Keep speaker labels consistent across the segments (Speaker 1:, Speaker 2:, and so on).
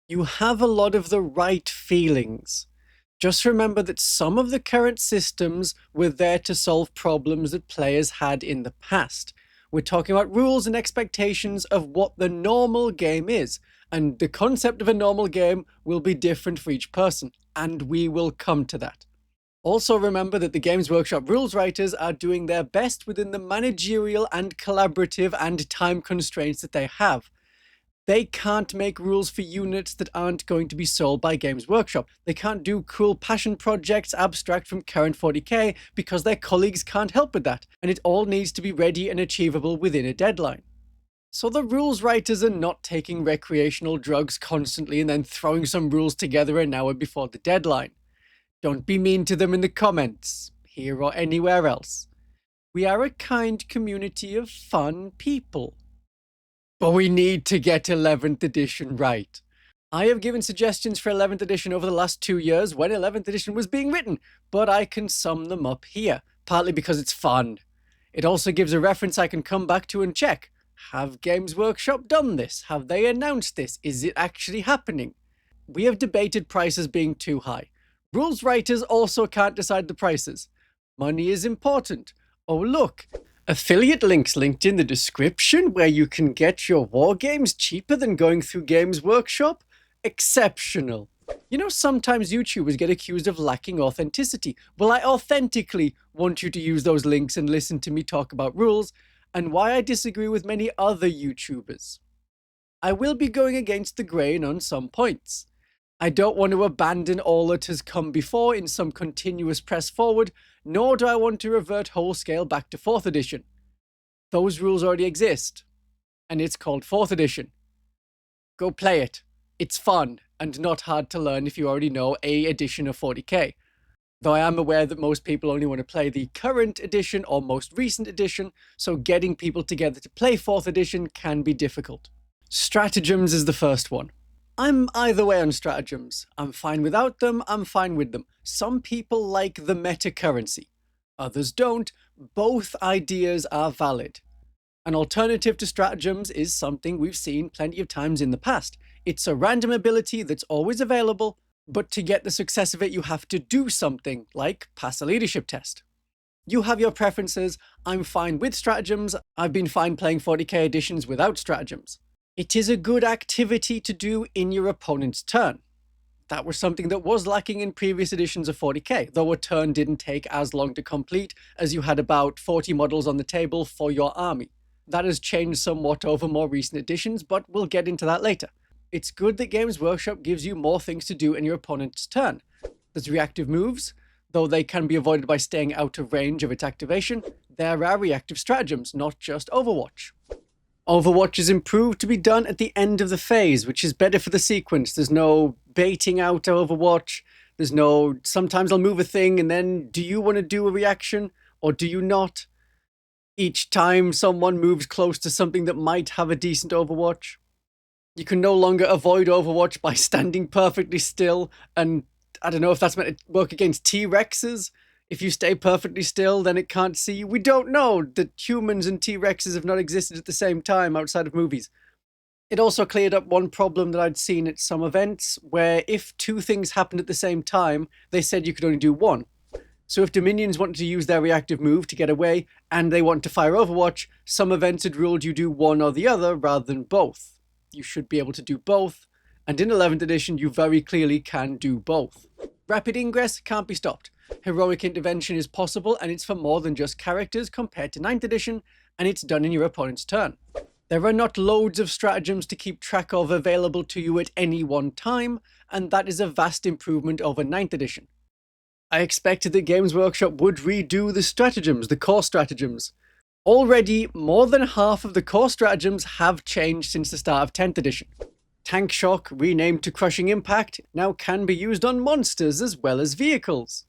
Speaker 1: You have a lot of the right feelings. Just remember that some of the current systems were there to solve problems that players had in the past. We're talking about rules and expectations of what the normal game is, and the concept of a normal game will be different for each person, and we will come to that. Also remember that the Games Workshop rules writers are doing their best within the managerial and collaborative and time constraints that they have. They can't make rules for units that aren't going to be sold by Games Workshop. They can't do cool passion projects abstract from current 40k because their colleagues can't help with that, and it all needs to be ready and achievable within a deadline. So the rules writers are not taking recreational drugs constantly and then throwing some rules together an hour before the deadline. Don't be mean to them in the comments, here or anywhere else. We are a kind community of fun people. But we need to get 11th edition right. I have given suggestions for 11th edition over the last 2 years when 11th edition was being written, but I can sum them up here, partly because it's fun. It also gives a reference I can come back to and check. Have Games Workshop done this? Have they announced this? Is it actually happening? We have debated prices being too high. Rules writers also can't decide the prices. Money is important. Oh look, affiliate links linked in the description where you can get your war games cheaper than going through Games Workshop? Exceptional. You know, sometimes YouTubers get accused of lacking authenticity. Well, I authentically want you to use those links and listen to me talk about rules and why I disagree with many other YouTubers. I will be going against the grain on some points. I don't want to abandon all that has come before in some continuous press forward, nor do I want to revert whole scale back to 4th edition. Those rules already exist, and it's called 4th edition. Go play it. It's fun, and not hard to learn if you already know a edition of 40k. Though I am aware that most people only want to play the current edition or most recent edition, so getting people together to play 4th edition can be difficult. Stratagems is the first one. I'm either way on stratagems. I'm fine without them, I'm fine with them. Some people like the meta currency. Others don't. Both ideas are valid. An alternative to stratagems is something we've seen plenty of times in the past. It's a random ability that's always available, but to get the success of it you have to do something, like pass a leadership test. You have your preferences. I'm fine with stratagems. I've been fine playing 40k editions without stratagems. It is a good activity to do in your opponent's turn. That was something that was lacking in previous editions of 40k, though a turn didn't take as long to complete as you had about 40 models on the table for your army. That has changed somewhat over more recent editions, but we'll get into that later. It's good that Games Workshop gives you more things to do in your opponent's turn. There's reactive moves, though they can be avoided by staying out of range of its activation. There are reactive stratagems, not just Overwatch. Overwatch is improved to be done at the end of the phase, which is better for the sequence. There's no baiting out Overwatch. There's no, sometimes I'll move a thing and then do you want to do a reaction or do you not? Each time someone moves close to something that might have a decent Overwatch. You can no longer avoid Overwatch by standing perfectly still, and I don't know if that's meant to work against T-Rexes. If you stay perfectly still, then it can't see you. We don't know that humans and T-Rexes have not existed at the same time outside of movies. It also cleared up one problem that I'd seen at some events, where if 2 things happened at the same time, they said you could only do 1. So if Dominions wanted to use their reactive move to get away, and they want to fire Overwatch, some events had ruled you do one or the other rather than both. You should be able to do both, and in 11th edition you very clearly can do both. Rapid ingress can't be stopped. Heroic intervention is possible, and it's for more than just characters compared to 9th edition, and it's done in your opponent's turn. There are not loads of stratagems to keep track of available to you at any one time, and that is a vast improvement over 9th edition. I expected that Games Workshop would redo the stratagems, the core stratagems. Already, more than half of the core stratagems have changed since the start of 10th edition. Tank Shock, renamed to Crushing Impact, now can be used on monsters as well as vehicles.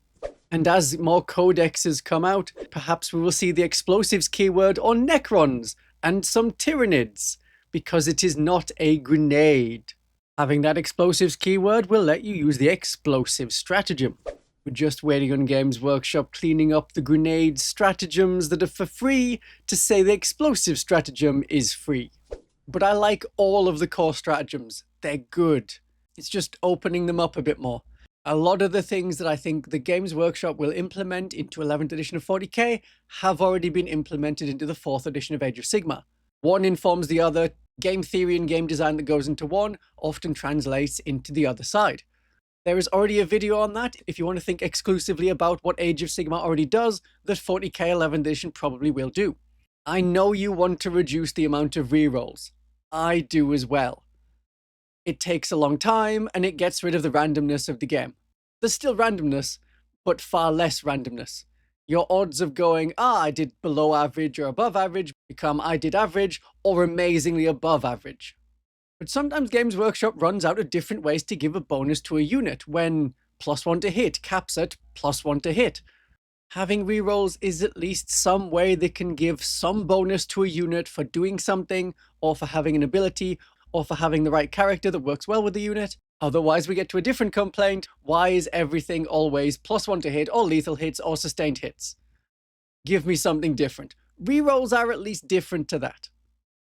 Speaker 1: And as more codexes come out, perhaps we will see the explosives keyword on Necrons and some Tyranids, because it is not a grenade. Having that explosives keyword will let you use the explosive stratagem. We're just waiting on Games Workshop cleaning up the grenade stratagems that are for free to say the explosive stratagem is free. But I like all of the core stratagems. They're good. It's just opening them up a bit more. A lot of the things that I think the Games Workshop will implement into 11th edition of 40k have already been implemented into the 4th edition of Age of Sigmar. One informs the other. Game theory and game design that goes into one often translates into the other side. There is already a video on that. If you want to think exclusively about what Age of Sigmar already does, that 40k 11th edition probably will do. I know you want to reduce the amount of rerolls. I do as well. It takes a long time, and it gets rid of the randomness of the game. There's still randomness, but far less randomness. Your odds of going, I did below average or above average, become I did average or amazingly above average. But sometimes Games Workshop runs out of different ways to give a bonus to a unit when +1 to hit caps at +1 to hit. Having rerolls is at least some way they can give some bonus to a unit for doing something, or for having an ability, or for having the right character that works well with the unit. Otherwise we get to a different complaint. Why is everything always +1 to hit, or lethal hits, or sustained hits? Give me something different. Rerolls are at least different to that.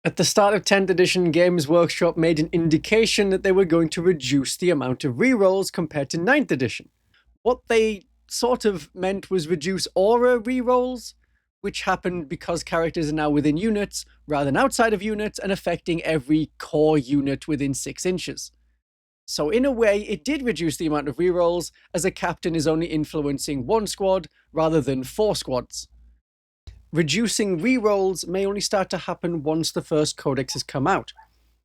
Speaker 1: At the start of 10th edition, Games Workshop made an indication that they were going to reduce the amount of rerolls compared to 9th edition. What they sort of meant was reduce aura rerolls, which happened because characters are now within units rather than outside of units and affecting every core unit within 6 inches. So in a way, it did reduce the amount of rerolls, as a captain is only influencing 1 squad rather than 4 squads. Reducing rerolls may only start to happen once the first codex has come out.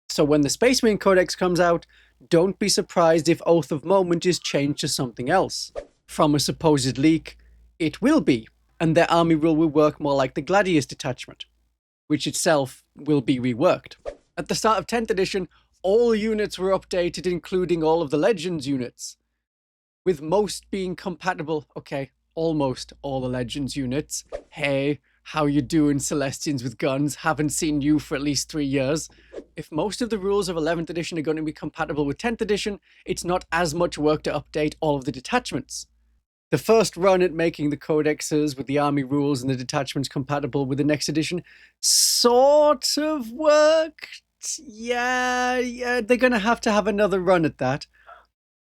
Speaker 1: So when the Space Marine Codex comes out, don't be surprised if Oath of Moment is changed to something else. From a supposed leak, it will be, and their army rule will work more like the Gladius detachment, which itself will be reworked. At the start of 10th edition, all units were updated, including all of the Legends units, with most being compatible. Okay, almost all the Legends units. Hey, how you doing, Celestians with guns? Haven't seen you for at least 3 years. If most of the rules of 11th edition are going to be compatible with 10th edition, it's not as much work to update all of the detachments. The first run at making the codexes with the army rules and the detachments compatible with the next edition sort of worked. Yeah, they're going to have another run at that.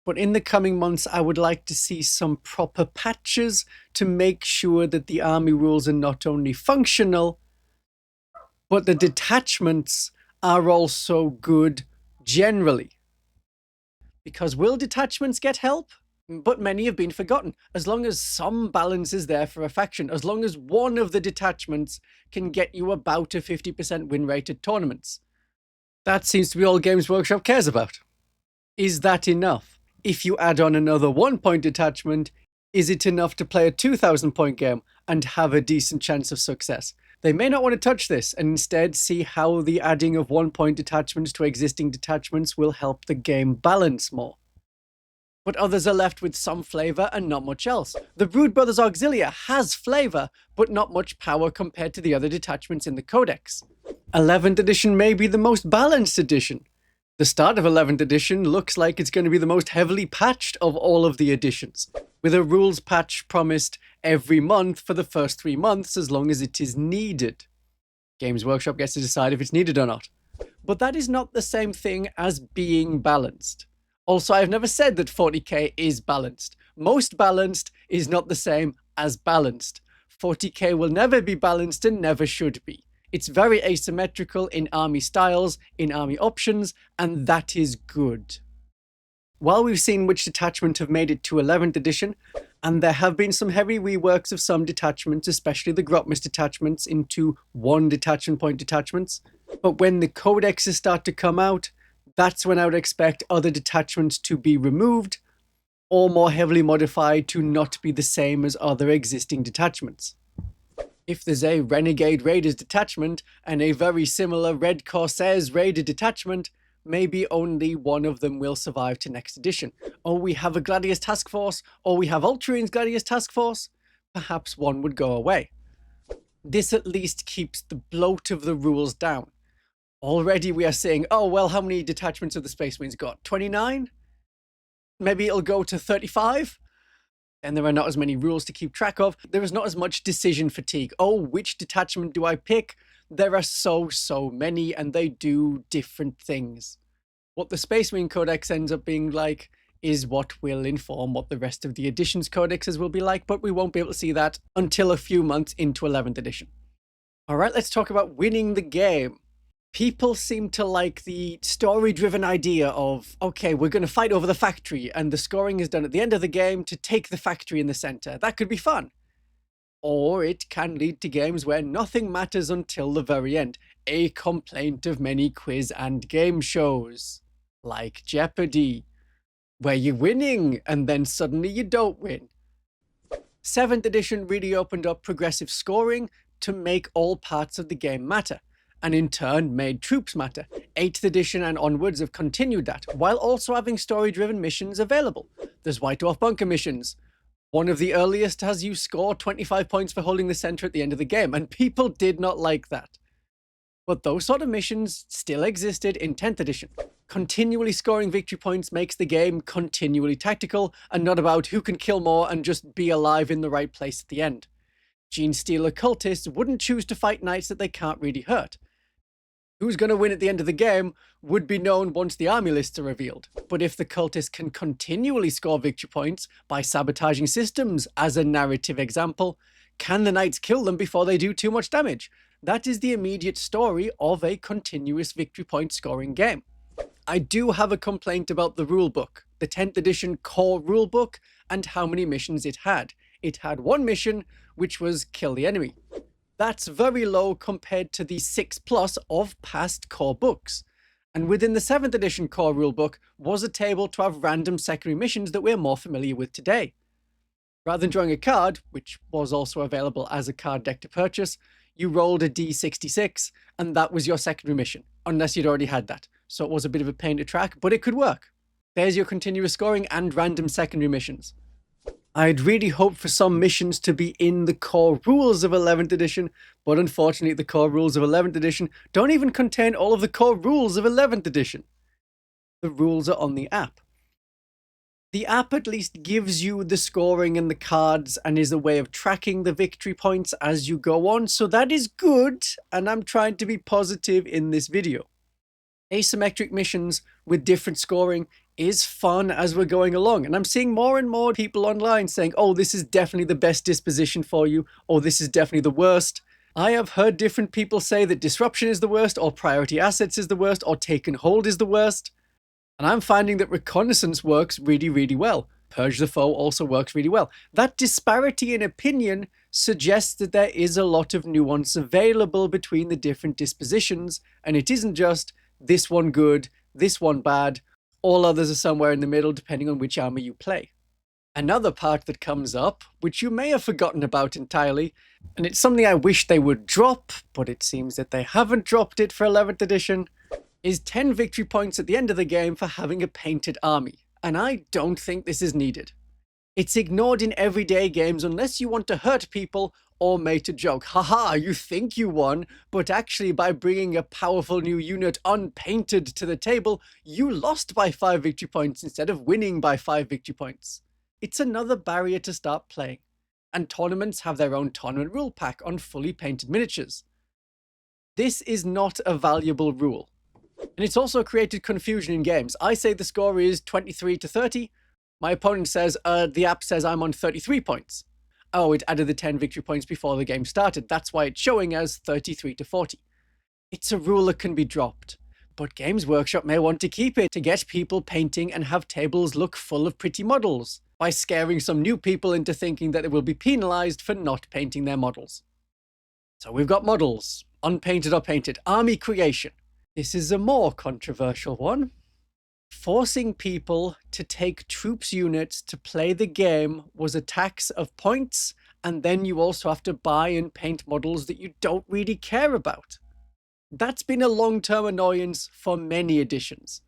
Speaker 1: But in the coming months, I would like to see some proper patches to make sure that the army rules are not only functional, but the detachments are also good generally. Because will detachments get help? But many have been forgotten. As long as some balance is there for a faction, as long as one of the detachments can get you about a 50% win rate at tournaments. That seems to be all Games Workshop cares about. Is that enough? If you add on another 1-point detachment, is it enough to play a 2,000-point game and have a decent chance of success? They may not want to touch this and instead see how the adding of 1-point detachments to existing detachments will help the game balance more. But others are left with some flavour and not much else. The Brood Brothers Auxilia has flavour, but not much power compared to the other detachments in the Codex. 11th edition may be the most balanced edition. The start of 11th edition looks like it's going to be the most heavily patched of all of the editions, with a rules patch promised every month for the first 3 months as long as it is needed. Games Workshop gets to decide if it's needed or not. But that is not the same thing as being balanced. Also, I've never said that 40k is balanced. Most balanced is not the same as balanced. 40k will never be balanced and never should be. It's very asymmetrical in army styles, in army options, and that is good. While we've seen which detachment have made it to 11th edition, and there have been some heavy reworks of some detachments, especially the Grotmus detachments, into 1 detachment point detachments, but when the codexes start to come out, that's when I would expect other detachments to be removed, or more heavily modified to not be the same as other existing detachments. If there's a Renegade Raiders detachment and a very similar Red Corsairs Raider detachment, maybe only one of them will survive to next edition. Or we have a Gladius Task Force, or we have Ultramarines Gladius Task Force, perhaps one would go away. This at least keeps the bloat of the rules down. Already we are saying, oh, well, how many detachments have the Space Marines got? 29? Maybe it'll go to 35? And there are not as many rules to keep track of. There is not as much decision fatigue. Oh, which detachment do I pick? There are so many, and they do different things. What the Space Marine Codex ends up being like is what will inform what the rest of the edition's codexes will be like, but we won't be able to see that until a few months into 11th edition. All right, let's talk about winning the game. People seem to like the story-driven idea of, okay, we're going to fight over the factory, and the scoring is done at the end of the game to take the factory in the center. That could be fun. Or it can lead to games where nothing matters until the very end. A complaint of many quiz and game shows, like Jeopardy, where you're winning and then suddenly you don't win. 7th edition really opened up progressive scoring to make all parts of the game matter, and in turn made troops matter. 8th edition and onwards have continued that, while also having story-driven missions available. There's White Dwarf Bunker missions. One of the earliest has you score 25 points for holding the center at the end of the game, and people did not like that. But those sort of missions still existed in 10th edition. Continually scoring victory points makes the game continually tactical, and not about who can kill more and just be alive in the right place at the end. Gene Stealer cultists wouldn't choose to fight knights that they can't really hurt. Who's going to win at the end of the game would be known once the army lists are revealed. But if the cultists can continually score victory points by sabotaging systems, as a narrative example, can the knights kill them before they do too much damage? That is the immediate story of a continuous victory point scoring game. I do have a complaint about the rulebook, the 10th edition core rulebook, and how many missions it had. It had one mission, which was kill the enemy. That's very low compared to the 6+ of past core books. And within the 7th edition core rulebook was a table to have random secondary missions that we're more familiar with today. Rather than drawing a card, which was also available as a card deck to purchase, you rolled a d66, and that was your secondary mission, unless you'd already had that. So it was a bit of a pain to track, but it could work. There's your continuous scoring and random secondary missions. I'd really hoped for some missions to be in the core rules of 11th edition, but unfortunately the core rules of 11th edition don't even contain all of the core rules of 11th edition. The rules are on the app. The app at least gives you the scoring and the cards and is a way of tracking the victory points as you go on, so that is good, and I'm trying to be positive in this video. Asymmetric missions with different scoring is fun as we're going along, and I'm seeing more and more people online saying, oh, this is definitely the best disposition for you, or this is definitely the worst. I have heard different people say that disruption is the worst, or priority assets is the worst, or take and hold is the worst. And I'm finding that reconnaissance works really, really well. Purge the foe also works really well. That disparity in opinion suggests that there is a lot of nuance available between the different dispositions, and it isn't just this one good, this one bad, all others are somewhere in the middle depending on which army you play. Another part that comes up, which you may have forgotten about entirely, and it's something I wish they would drop, but it seems that they haven't dropped it for 11th edition, is 10 victory points at the end of the game for having a painted army, and I don't think this is needed. It's ignored in everyday games unless you want to hurt people or make a joke. Haha, you think you won, but actually by bringing a powerful new unit unpainted to the table, you lost by 5 victory points instead of winning by 5 victory points. It's another barrier to start playing, and tournaments have their own tournament rule pack on fully painted miniatures. This is not a valuable rule. And it's also created confusion in games. I say the score is 23 to 30. My opponent says, the app says I'm on 33 points. Oh, it added the 10 victory points before the game started. That's why it's showing as 33 to 40. It's a rule that can be dropped. But Games Workshop may want to keep it to get people painting and have tables look full of pretty models, by scaring some new people into thinking that they will be penalized for not painting their models. So we've got models, unpainted or painted, army creation. This is a more controversial one. Forcing people to take troops units to play the game was a tax of points, and then you also have to buy and paint models that you don't really care about. That's been a long-term annoyance for many editions.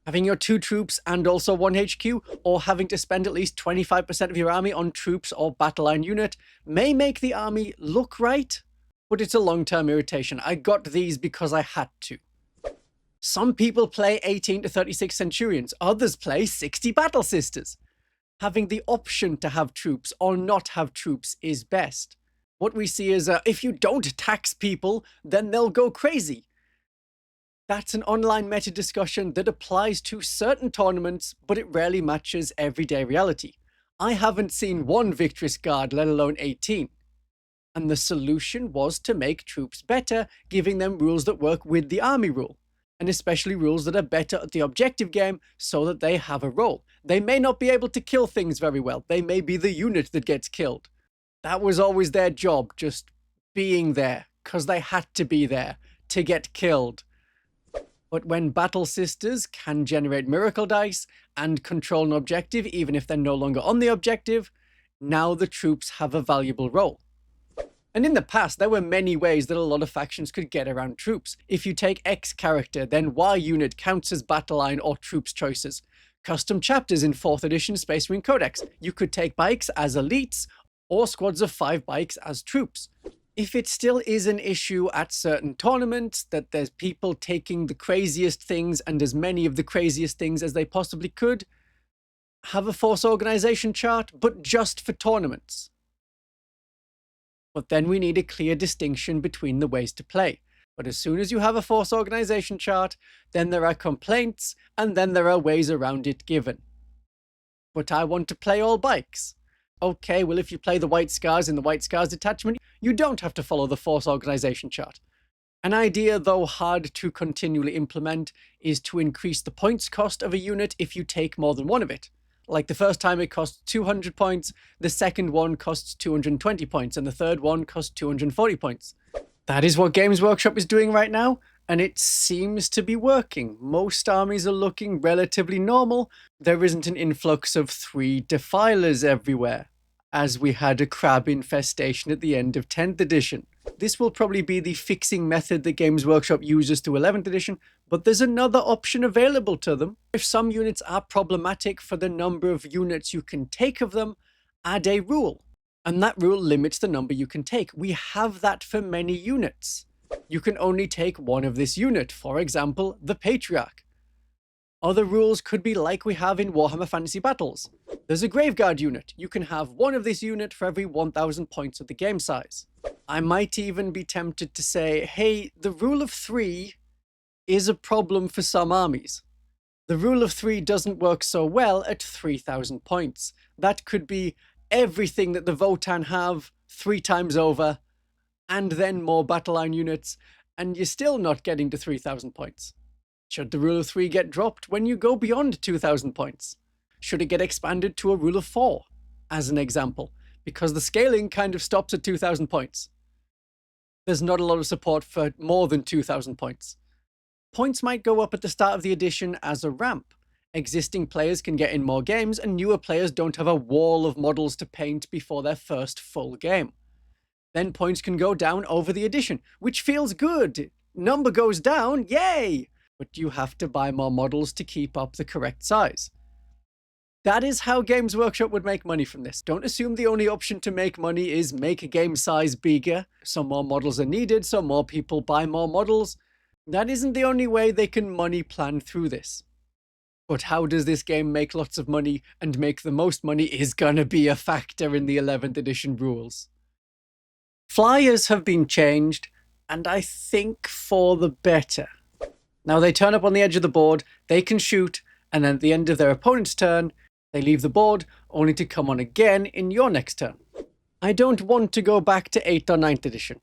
Speaker 1: Having your 2 troops and also 1 HQ, or having to spend at least 25% of your army on troops or battle line unit may make the army look right, but it's a long-term irritation. I got these because I had to. Some people play 18 to 36 Centurions, others play 60 Battle Sisters. Having the option to have troops or not have troops is best. What we see is if you don't tax people, then they'll go crazy. That's an online meta discussion that applies to certain tournaments, but it rarely matches everyday reality. I haven't seen one Victress Guard, let alone 18. And the solution was to make troops better, giving them rules that work with the army rule, and especially rules that are better at the objective game so that they have a role. They may not be able to kill things very well, they may be the unit that gets killed. That was always their job, just being there, because they had to be there to get killed. But when Battle Sisters can generate miracle dice and control an objective even if they're no longer on the objective, now the troops have a valuable role. And in the past, there were many ways that a lot of factions could get around troops. If you take X character, then Y unit counts as battle line or troops choices. Custom chapters in 4th edition Space Marine Codex. You could take bikes as elites, or squads of 5 bikes as troops. If it still is an issue at certain tournaments, that there's people taking the craziest things and as many of the craziest things as they possibly could, have a force organization chart, but just for tournaments. But then we need a clear distinction between the ways to play. But as soon as you have a force organization chart, then there are complaints, and then there are ways around it given. But I want to play all bikes. Okay, well, if you play the White Scars in the White Scars detachment, you don't have to follow the force organization chart. An idea, though hard to continually implement, is to increase the points cost of a unit if you take more than one of it. Like the first time it costs 200 points, the second one costs 220 points, and the third one costs 240 points. That is what Games Workshop is doing right now, and it seems to be working. Most armies are looking relatively normal. There isn't an influx of 3 defilers everywhere, as we had a crab infestation at the end of 10th edition. This will probably be the fixing method that Games Workshop uses to 11th edition, but there's another option available to them. If some units are problematic for the number of units you can take of them, add a rule. And that rule limits the number you can take. We have that for many units. You can only take one of this unit, for example, the Patriarch. Other rules could be like we have in Warhammer Fantasy Battles. There's a Graveguard unit. You can have one of this unit for every 1,000 points of the game size. I might even be tempted to say, hey, the rule of 3 is a problem for some armies. The rule of 3 doesn't work so well at 3,000 points. That could be everything that the Votan have 3 times over, and then more battle line units, and you're still not getting to 3,000 points. Should the rule of 3 get dropped when you go beyond 2,000 points? Should it get expanded to a rule of 4, as an example? Because the scaling kind of stops at 2,000 points. There's not a lot of support for more than 2,000 points. Points might go up at the start of the edition as a ramp. Existing players can get in more games, and newer players don't have a wall of models to paint before their first full game. Then points can go down over the edition, which feels good. Number goes down, yay! But you have to buy more models to keep up the correct size. That is how Games Workshop would make money from this. Don't assume the only option to make money is make a game size bigger. Some more models are needed, so more people buy more models. That isn't the only way they can money plan through this. But how does this game make lots of money and make the most money is gonna be a factor in the 11th edition rules. Flyers have been changed, and I think for the better. Now they turn up on the edge of the board, they can shoot, and then at the end of their opponent's turn, they leave the board, only to come on again in your next turn. I don't want to go back to 8th or 9th edition.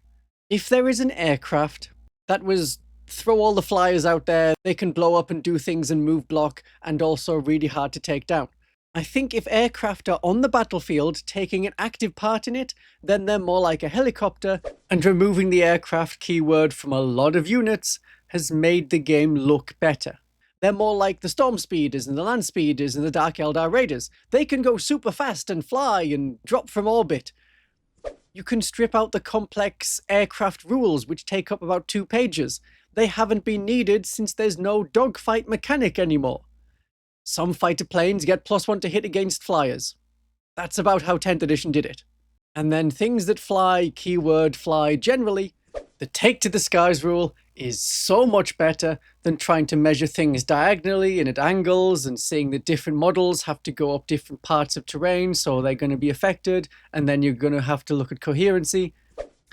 Speaker 1: If there is an aircraft, that was throw all the flyers out there, they can blow up and do things and move block, and also really hard to take down. I think if aircraft are on the battlefield taking an active part in it, then they're more like a helicopter, and removing the aircraft keyword from a lot of units has made the game look better. They're more like the Storm Speeders and the Land Speeders and the Dark Eldar Raiders. They can go super fast and fly and drop from orbit. You can strip out the complex aircraft rules, which take up about 2 pages. They haven't been needed since there's no dogfight mechanic anymore. Some fighter planes get +1 to hit against flyers. That's about how 10th edition did it. And then things that fly, keyword fly generally, the take to the skies rule is so much better than trying to measure things diagonally and at angles and seeing that different models have to go up different parts of terrain, so they're going to be affected, and then you're going to have to look at coherency.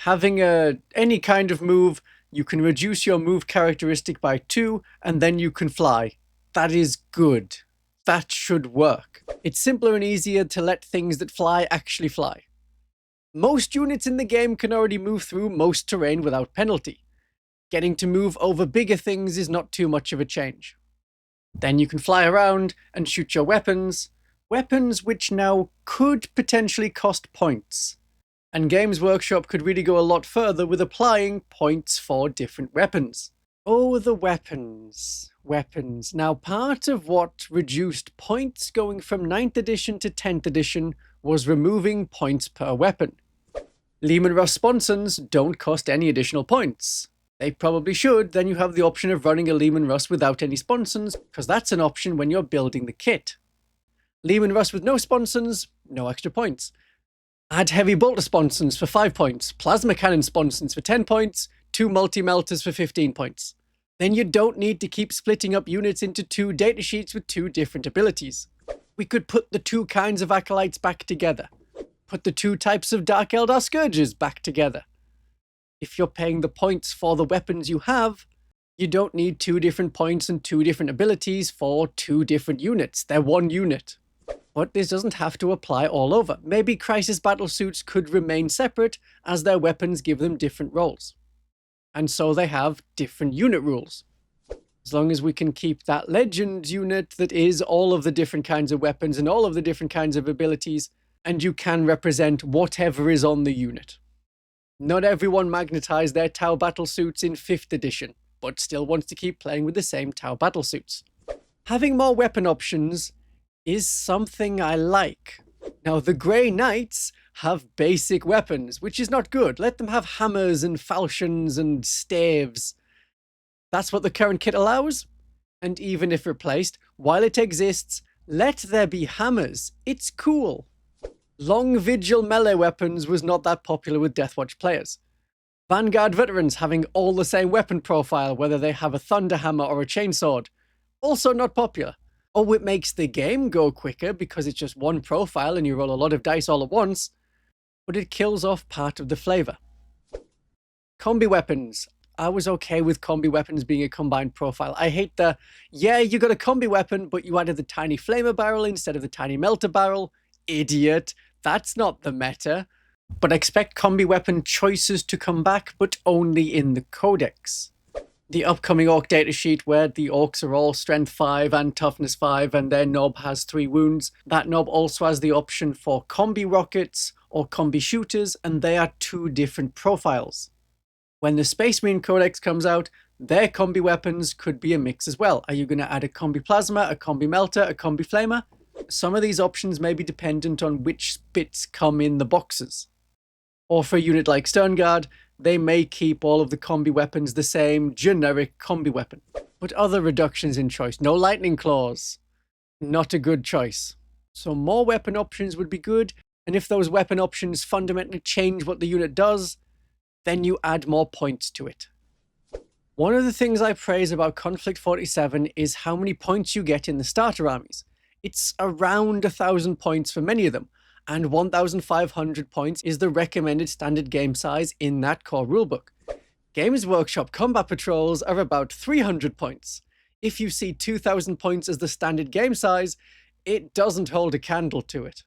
Speaker 1: Having any kind of move you can reduce your move characteristic by 2, and then you can fly. That is good. That should work. It's simpler and easier to let things that fly actually fly. Most units in the game can already move through most terrain without penalty. Getting to move over bigger things is not too much of a change. Then you can fly around and shoot your weapons which now could potentially cost points. And Games Workshop could really go a lot further with applying points for different weapons. Oh, the weapons. Weapons. Now, part of what reduced points going from 9th edition to 10th edition was removing points per weapon. Leman Russ sponsons don't cost any additional points. They probably should, then you have the option of running a Leman Russ without any sponsons, because that's an option when you're building the kit. Leman Russ with no sponsons, no extra points. Add Heavy Bolter sponsons for 5 points, Plasma Cannon sponsons for 10 points, 2 Multi-Melters for 15 points. Then you don't need to keep splitting up units into 2 datasheets with 2 different abilities. We could put the 2 kinds of Acolytes back together. Put the 2 types of Dark Eldar Scourges back together. If you're paying the points for the weapons you have, you don't need 2 different points and 2 different abilities for 2 different units. They're 1 unit. But this doesn't have to apply all over. Maybe Crisis Battlesuits could remain separate as their weapons give them different roles. And so they have different unit rules. As long as we can keep that Legend unit that is all of the different kinds of weapons and all of the different kinds of abilities, and you can represent whatever is on the unit. Not everyone magnetized their Tau battlesuits in 5th edition, but still wants to keep playing with the same Tau battlesuits. Having more weapon options is something I like. Now, the Grey Knights have basic weapons, which is not good. Let them have hammers and falchions and staves. That's what the current kit allows. And even if replaced, while it exists, let there be hammers. It's cool. Long Vigil melee weapons was not that popular with Deathwatch players. Vanguard veterans having all the same weapon profile, whether they have a thunder hammer or a chainsword, also not popular. Oh, it makes the game go quicker because it's just one profile and you roll a lot of dice all at once, but it kills off part of the flavor. Combi weapons. I was okay with combi weapons being a combined profile. I hate the, yeah, you got a combi weapon, but you added the tiny flamer barrel instead of the tiny melter barrel. Idiot. That's not the meta. But expect combi weapon choices to come back, but only in the codex. The upcoming Orc datasheet where the Orcs are all Strength 5 and Toughness 5 and their knob has 3 wounds. That knob also has the option for combi rockets or combi shooters, and they are 2 different profiles. When the Space Marine Codex comes out, their combi weapons could be a mix as well. Are you going to add a combi plasma, a combi melter, a combi flamer? Some of these options may be dependent on which bits come in the boxes. Or for a unit like Sternguard, they may keep all of the combi weapons the same generic combi weapon. But other reductions in choice. No lightning claws. Not a good choice. So more weapon options would be good, and if those weapon options fundamentally change what the unit does, then you add more points to it. One of the things I praise about Conflict 47 is how many points you get in the starter armies. It's around 1,000 points for many of them, and 1,500 points is the recommended standard game size in that core rulebook. Games Workshop combat patrols are about 300 points. If you see 2,000 points as the standard game size, it doesn't hold a candle to it.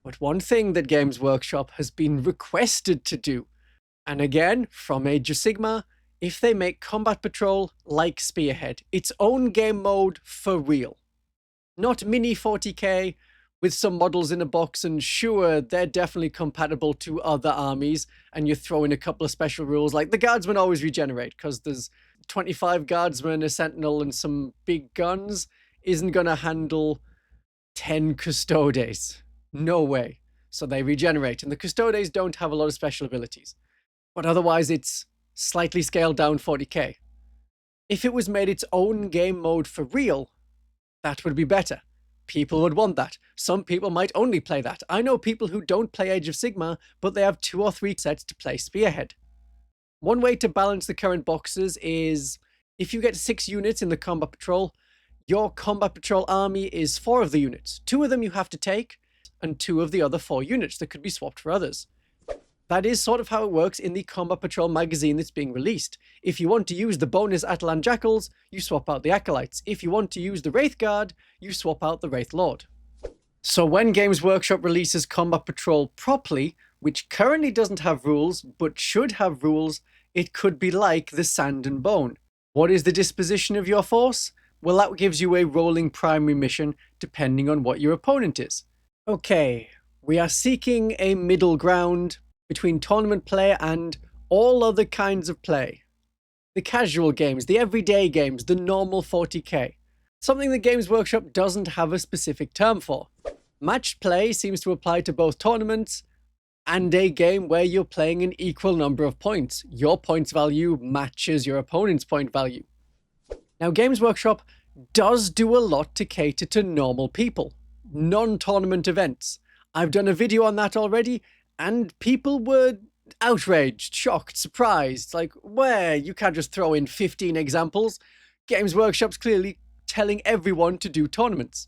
Speaker 1: But one thing that Games Workshop has been requested to do, and again, from Age of Sigmar, if they make combat patrol like Spearhead, its own game mode for real. Not mini 40k, with some models in a box, and sure, they're definitely compatible to other armies, and you throw in a couple of special rules, like the guardsmen always regenerate, because there's 25 guardsmen, a sentinel, and some big guns, isn't going to handle 10 custodes. No way. So they regenerate, and the custodes don't have a lot of special abilities. But otherwise, it's slightly scaled down 40k. If it was made its own game mode for real, that would be better. People would want that. Some people might only play that. I know people who don't play Age of Sigmar, but they have 2 or 3 sets to play Spearhead. One way to balance the current boxes is, if you get 6 units in the combat patrol, your combat patrol army is 4 of the units. 2 of them you have to take, and 2 of the other 4 units that could be swapped for others. That is sort of how it works in the Combat Patrol magazine that's being released. If you want to use the bonus Atalan Jackals, you swap out the Acolytes. If you want to use the Wraith Guard, you swap out the Wraith Lord. So when Games Workshop releases Combat Patrol properly, which currently doesn't have rules, but should have rules, it could be like the Sand and Bone. What is the disposition of your force? Well, that gives you a rolling primary mission, depending on what your opponent is. Okay, we are seeking a middle ground between tournament play and all other kinds of play. The casual games, the everyday games, the normal 40k. Something that Games Workshop doesn't have a specific term for. Matched play seems to apply to both tournaments and a game where you're playing an equal number of points. Your points value matches your opponent's point value. Now, Games Workshop does do a lot to cater to normal people, non-tournament events. I've done a video on that already, and people were outraged, shocked, surprised. Like, where? You can't just throw in 15 examples. Games Workshop's clearly telling everyone to do tournaments.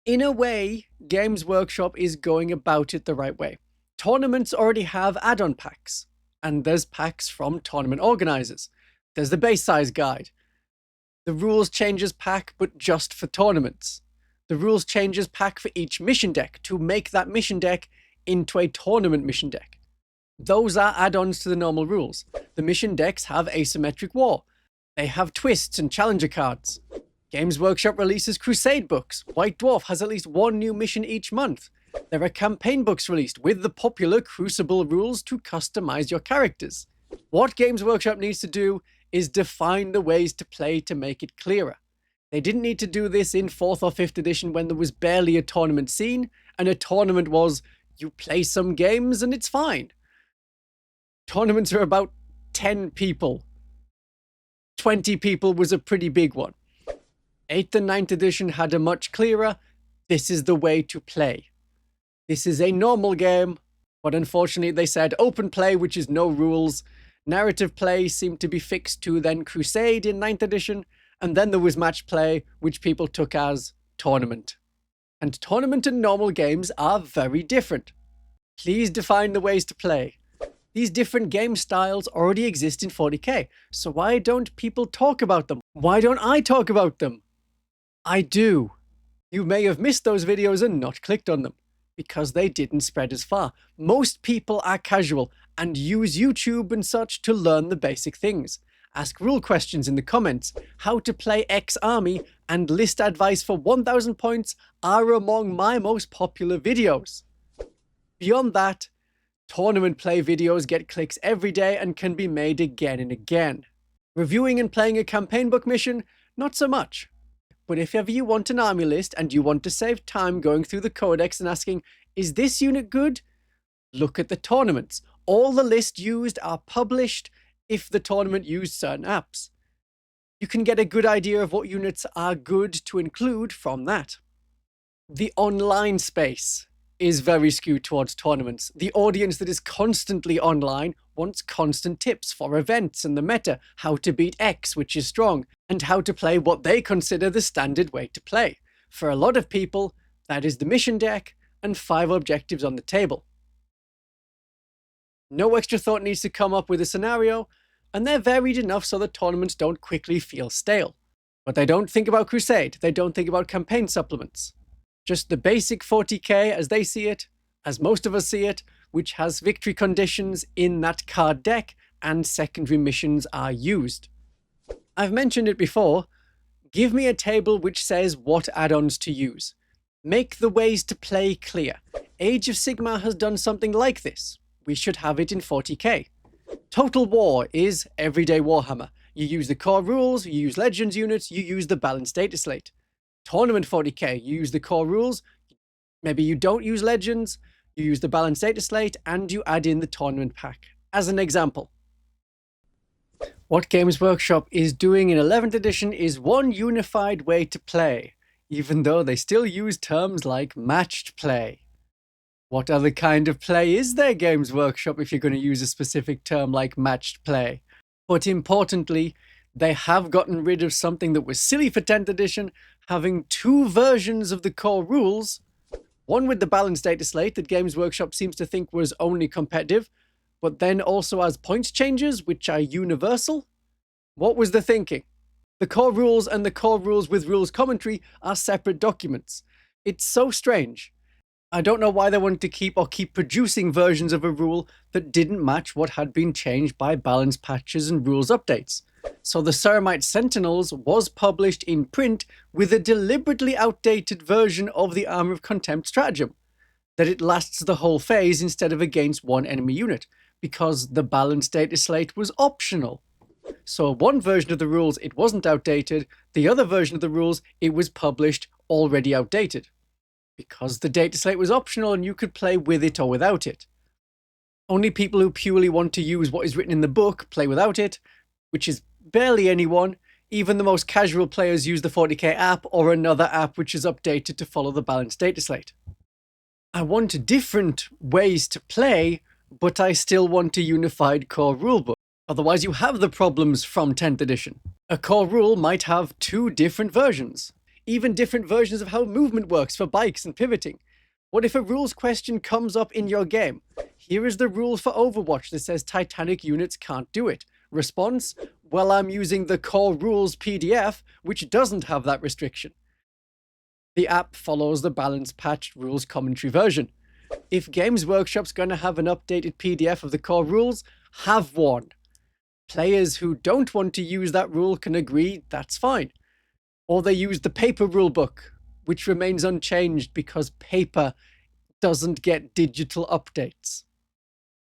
Speaker 1: In a way, Games Workshop is going about it the right way. Tournaments already have add-on packs, and there's packs from tournament organizers. There's the base size guide, the rules changes pack, but just for tournaments. The rules changes pack for each mission deck to make that mission deck into a tournament mission deck. Those are add-ons to the normal rules. The mission decks have asymmetric war. They have twists and challenger cards. Games Workshop releases Crusade books. White Dwarf has at least one new mission each month. There are campaign books released with the popular Crucible rules to customize your characters. What Games Workshop needs to do is define the ways to play to make it clearer. They didn't need to do this in 4th or 5th edition when there was barely a tournament scene, and a tournament was, you play some games and it's fine. Tournaments are about 10 people. 20 people was a pretty big one. 8th and 9th edition had a much clearer, this is the way to play. This is a normal game, but unfortunately they said open play, which is no rules. Narrative play seemed to be fixed to then Crusade in 9th edition, and then there was match play, which people took as tournament. And tournament and normal games are very different. Please define the ways to play. These different game styles already exist in 40k, so why don't people talk about them? Why don't I talk about them? I do. You may have missed those videos and not clicked on them, because they didn't spread as far. Most people are casual and use YouTube and such to learn the basic things. Ask rule questions in the comments. How to play X army and list advice for 1000 points are among my most popular videos. Beyond that, tournament play videos get clicks every day and can be made again and again. Reviewing and playing a campaign book mission, not so much. But if ever you want an army list and you want to save time going through the codex and asking, is this unit good? Look at the tournaments. All the lists used are published if the tournament used certain apps. You can get a good idea of what units are good to include from that. The online space is very skewed towards tournaments. The audience that is constantly online wants constant tips for events and the meta, how to beat X, which is strong, and how to play what they consider the standard way to play. For a lot of people, that is the mission deck and 5 objectives on the table. No extra thought needs to come up with a scenario, and they're varied enough so that tournaments don't quickly feel stale. But they don't think about Crusade, they don't think about campaign supplements. Just the basic 40k as they see it, as most of us see it, which has victory conditions in that card deck and secondary missions are used. I've mentioned it before, give me a table which says what add-ons to use. Make the ways to play clear. Age of Sigmar has done something like this. We should have it in 40k. Total War is everyday Warhammer. You use the core rules, you use Legends units, you use the balanced data slate. Tournament 40k, you use the core rules, maybe you don't use Legends, you use the balanced data slate, and you add in the tournament pack, as an example. What Games Workshop is doing in 11th edition is one unified way to play, even though they still use terms like matched play. What other kind of play is there, Games Workshop, if you're going to use a specific term like matched play? But importantly, they have gotten rid of something that was silly for 10th edition, having 2 versions of the core rules, one with the balanced data slate that Games Workshop seems to think was only competitive, but then also has points changes, which are universal? What was the thinking? The core rules and the core rules with rules commentary are separate documents. It's so strange. I don't know why they wanted to keep producing versions of a rule that didn't match what had been changed by balance patches and rules updates. So the Ceramite Sentinels was published in print with a deliberately outdated version of the Armor of Contempt stratagem, that it lasts the whole phase instead of against one enemy unit, because the balance data slate was optional. So one version of the rules, it wasn't outdated, the other version of the rules, it was published already outdated, because the data slate was optional and you could play with it or without it. Only people who purely want to use what is written in the book play without it, which is barely anyone. Even the most casual players use the 40k app or another app which is updated to follow the balanced data slate. I want different ways to play, but I still want a unified core rulebook. Otherwise you have the problems from 10th edition. A core rule might have 2 different versions. Even different versions of how movement works for bikes and pivoting. What if a rules question comes up in your game? Here is the rule for Overwatch that says Titanic units can't do it. Response? Well, I'm using the core rules PDF, which doesn't have that restriction. The app follows the balanced patched rules commentary version. If Games Workshop's going to have an updated PDF of the core rules, have one. Players who don't want to use that rule can agree that's fine. Or they use the paper rulebook, which remains unchanged because paper doesn't get digital updates.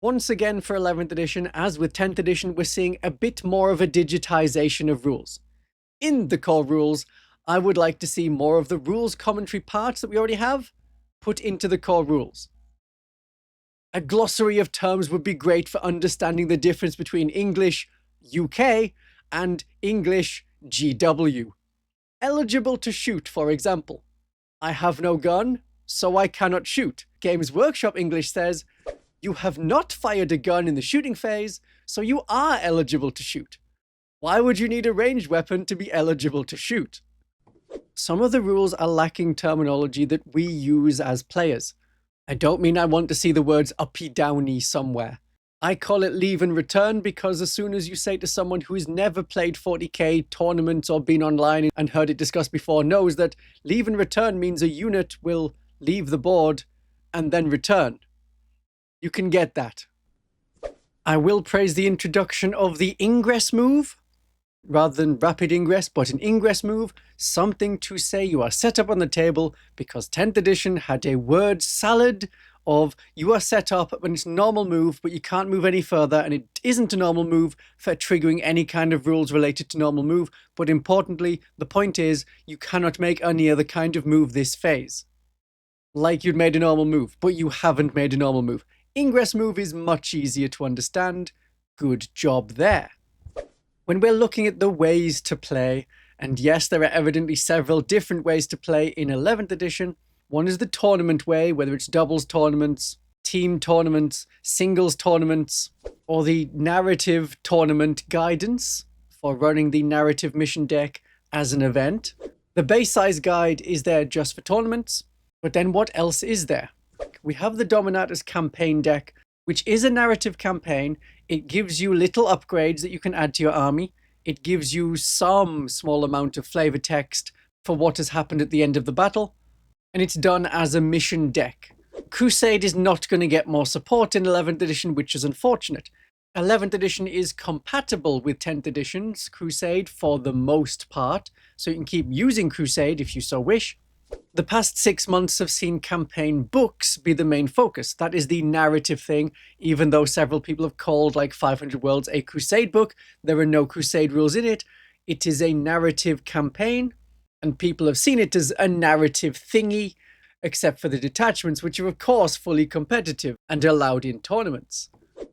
Speaker 1: Once again for 11th edition, as with 10th edition, we're seeing a bit more of a digitization of rules. In the core rules, I would like to see more of the rules commentary parts that we already have put into the core rules. A glossary of terms would be great for understanding the difference between English UK and English GW. Eligible to shoot, for example. I have no gun, so I cannot shoot. Games Workshop English says, you have not fired a gun in the shooting phase, so you are eligible to shoot. Why would you need a ranged weapon to be eligible to shoot? Some of the rules are lacking terminology that we use as players. I don't mean I want to see the words uppy downy somewhere. I call it leave and return because as soon as you say to someone who has never played 40k tournaments or been online and heard it discussed before knows that leave and return means a unit will leave the board and then return. You can get that. I will praise the introduction of the ingress move, rather than rapid ingress, but an ingress move, something to say you are set up on the table, because 10th edition had a word salad of you are set up when it's a normal move, but you can't move any further, and it isn't a normal move for triggering any kind of rules related to normal move, but importantly, the point is you cannot make any other kind of move this phase. Like you'd made a normal move, but you haven't made a normal move. Ingress move is much easier to understand. Good job there. When we're looking at the ways to play, and yes, there are evidently several different ways to play in 11th edition. One is the tournament way, whether it's doubles tournaments, team tournaments, singles tournaments, or the narrative tournament guidance for running the narrative mission deck as an event. The base size guide is there just for tournaments, but then what else is there? We have the Dominatus campaign deck, which is a narrative campaign. It gives you little upgrades that you can add to your army. It gives you some small amount of flavor text for what has happened at the end of the battle. And it's done as a mission deck. Crusade is not going to get more support in 11th edition, which is unfortunate. 11th edition is compatible with 10th edition's Crusade for the most part, so you can keep using Crusade if you so wish. The past 6 months have seen campaign books be the main focus. That is the narrative thing, even though several people have called like 500 Worlds a Crusade book. There are no Crusade rules in it. It is a narrative campaign, and people have seen it as a narrative thingy, except for the detachments, which are of course fully competitive and allowed in tournaments.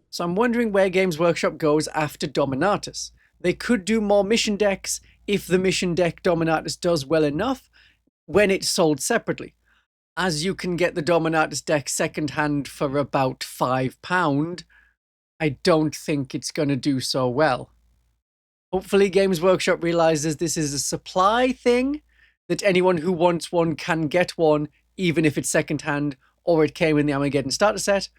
Speaker 1: So I'm wondering where Games Workshop goes after Dominatus. They could do more mission decks if the mission deck Dominatus does well enough when it's sold separately. As you can get the Dominatus deck secondhand for about £5, I don't think it's going to do so well. Hopefully Games Workshop realizes this is a supply thing, that anyone who wants one can get one, even if it's secondhand or it came in the Armageddon starter set.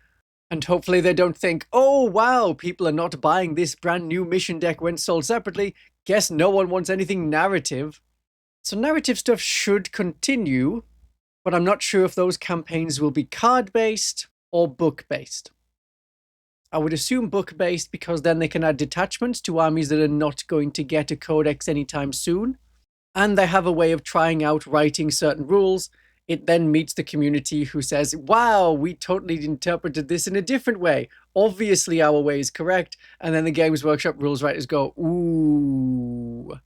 Speaker 1: And hopefully they don't think, oh wow, people are not buying this brand new mission deck when sold separately. Guess no one wants anything narrative. So narrative stuff should continue, but I'm not sure if those campaigns will be card-based or book-based. I would assume book-based because then they can add detachments to armies that are not going to get a codex anytime soon. And they have a way of trying out writing certain rules. It then meets the community who says, wow, we totally interpreted this in a different way. Obviously our way is correct. And then the Games Workshop rules writers go, ooh,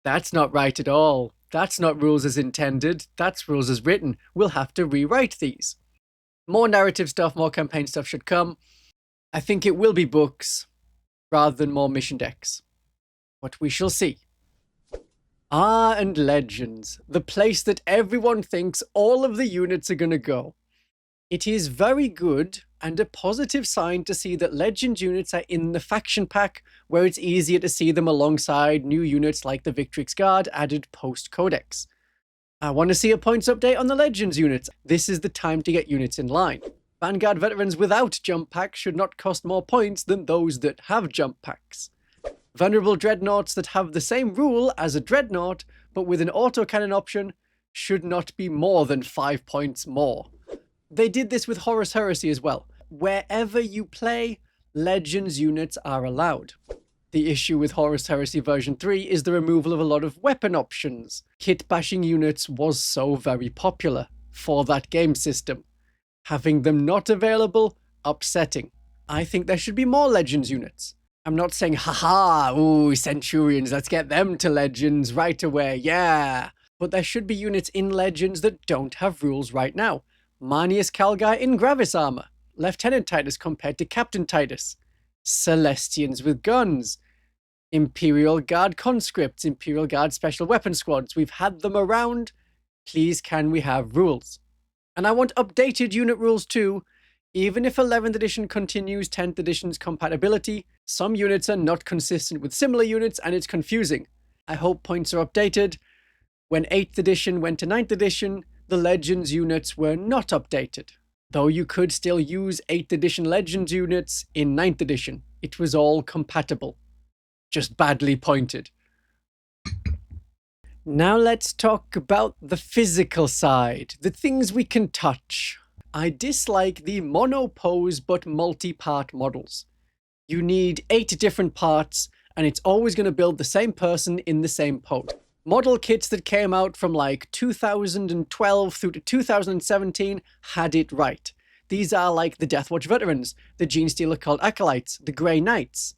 Speaker 1: that's not right at all. That's not rules as intended. That's rules as written. We'll have to rewrite these. More narrative stuff, more campaign stuff should come. I think it will be books rather than more mission decks. But we shall see. And Legends, the place that everyone thinks all of the units are going to go. It is very good and a positive sign to see that Legends units are in the faction pack, where it's easier to see them alongside new units like the Victrix Guard added post-Codex. I want to see a points update on the Legends units. This is the time to get units in line. Vanguard veterans without jump packs should not cost more points than those that have jump packs. Vulnerable dreadnoughts that have the same rule as a dreadnought, but with an autocannon option, should not be more than 5 points more. They did this with Horus Heresy as well. Wherever you play, Legends units are allowed. The issue with Horus Heresy version 3 is the removal of a lot of weapon options. Kit bashing units was so very popular for that game system. Having them not available, upsetting. I think there should be more Legends units. I'm not saying, haha, ooh, Centurions, let's get them to Legends right away, yeah. But there should be units in Legends that don't have rules right now. Marnius Calgai in Gravis armor. Lieutenant Titus compared to Captain Titus. Celestians with guns. Imperial Guard conscripts, Imperial Guard special weapon squads. We've had them around. Please can we have rules? And I want updated unit rules too. Even if 11th edition continues 10th edition's compatibility, some units are not consistent with similar units and it's confusing. I hope points are updated. When 8th edition went to 9th edition, the Legends units were not updated. Though you could still use 8th edition Legends units in 9th edition. It was all compatible. Just badly pointed. Now let's talk about the physical side, the things we can touch. I dislike the monopose but multi-part models. You need 8 different parts, and it's always going to build the same person in the same pose. Model kits that came out from like 2012 through to 2017 had it right. These are like the Deathwatch Veterans, the Genestealer Cult Acolytes, the Grey Knights.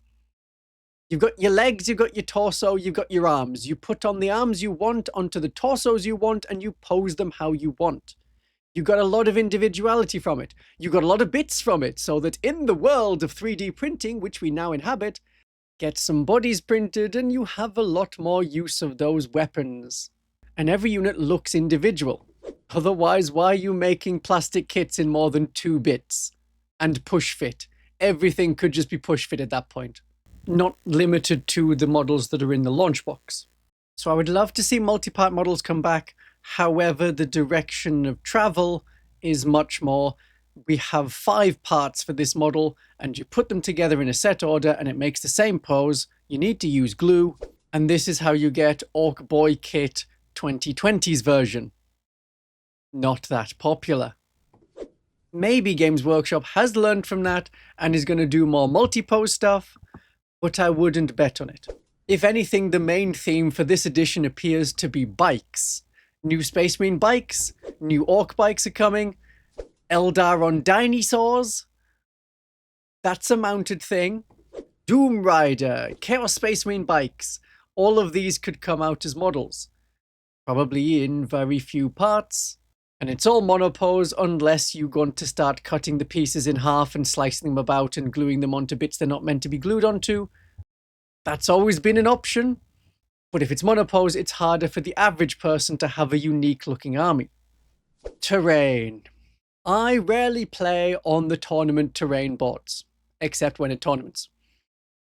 Speaker 1: You've got your legs, you've got your torso, you've got your arms. You put on the arms you want onto the torsos you want, and you pose them how you want. You got a lot of individuality from it. You got a lot of bits from it, so that in the world of 3D printing, which we now inhabit, get some bodies printed and you have a lot more use of those weapons. And every unit looks individual. Otherwise, why are you making plastic kits in more than 2 bits? And push fit. Everything could just be push fit at that point. Not limited to the models that are in the launch box. So I would love to see multi-part models come back. However, the direction of travel is much more, we have 5 parts for this model, and you put them together in a set order and it makes the same pose. You need to use glue, and this is how you get Orc Boy Kit 2020's version. Not that popular. Maybe Games Workshop has learned from that and is going to do more multi-pose stuff, but I wouldn't bet on it. If anything, the main theme for this edition appears to be bikes. New Space Marine bikes, new Orc bikes are coming, Eldar on dinosaurs. That's a mounted thing. Doom Rider, Chaos Space Marine bikes. All of these could come out as models. Probably in very few parts. And it's all monopose unless you want to start cutting the pieces in half and slicing them about and gluing them onto bits they're not meant to be glued onto. That's always been an option. But if it's monopose, it's harder for the average person to have a unique looking army. Terrain. I rarely play on the tournament terrain boards, except when at tournaments.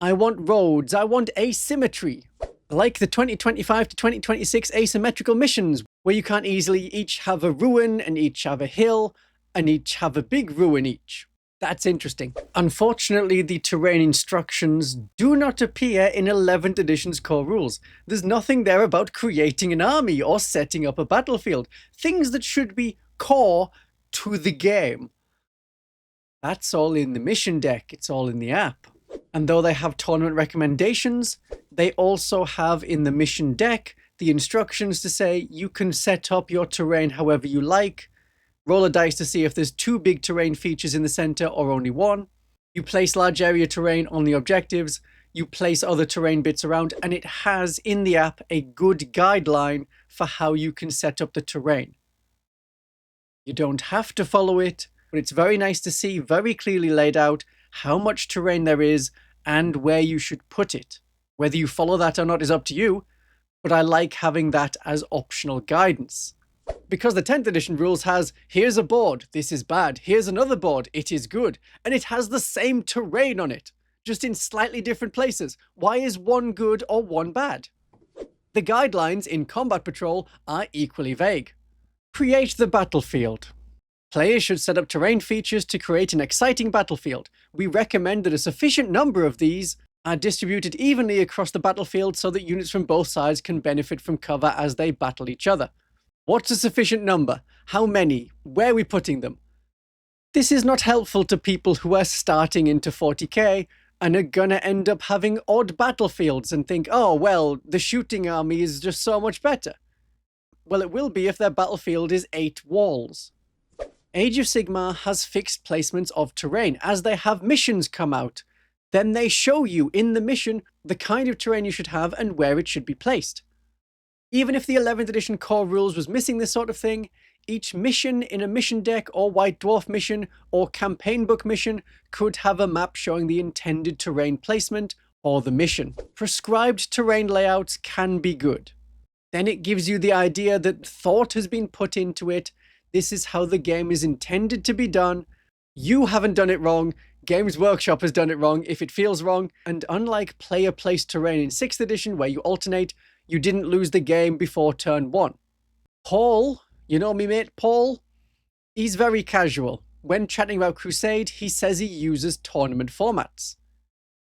Speaker 1: I want roads, I want asymmetry. Like the 2025 to 2026 asymmetrical missions, where you can't easily each have a ruin and each have a hill and each have a big ruin each. That's interesting. Unfortunately, the terrain instructions do not appear in 11th edition's core rules. There's nothing there about creating an army or setting up a battlefield, things that should be core to the game. That's all in the mission deck, it's all in the app. And though they have tournament recommendations, they also have in the mission deck the instructions to say you can set up your terrain however you like. Roll a dice to see if there's 2 big terrain features in the center or only 1. You place large area terrain on the objectives. You place other terrain bits around, and it has in the app a good guideline for how you can set up the terrain. You don't have to follow it, but it's very nice to see very clearly laid out how much terrain there is and where you should put it. Whether you follow that or not is up to you, but I like having that as optional guidance. Because the 10th edition rules has, here's a board, this is bad, here's another board, it is good, and it has the same terrain on it, just in slightly different places. Why is one good or one bad? The guidelines in Combat Patrol are equally vague. Create the battlefield. Players should set up terrain features to create an exciting battlefield. We recommend that a sufficient number of these are distributed evenly across the battlefield so that units from both sides can benefit from cover as they battle each other. What's a sufficient number? How many? Where are we putting them? This is not helpful to people who are starting into 40k and are gonna end up having odd battlefields and think, oh, well, the shooting army is just so much better. Well, it will be if their battlefield is 8 walls. Age of Sigmar has fixed placements of terrain as they have missions come out. Then they show you in the mission the kind of terrain you should have and where it should be placed. Even if the 11th edition core rules was missing this sort of thing, each mission in a mission deck or White Dwarf mission or campaign book mission could have a map showing the intended terrain placement or the mission. Prescribed terrain layouts can be good. Then it gives you the idea that thought has been put into it. This is how the game is intended to be done. You haven't done it wrong. Games Workshop has done it wrong if it feels wrong. And unlike player-placed terrain in 6th edition where you alternate, you didn't lose the game before turn 1. Paul, you know me mate Paul? He's very casual. When chatting about Crusade, he says he uses tournament formats.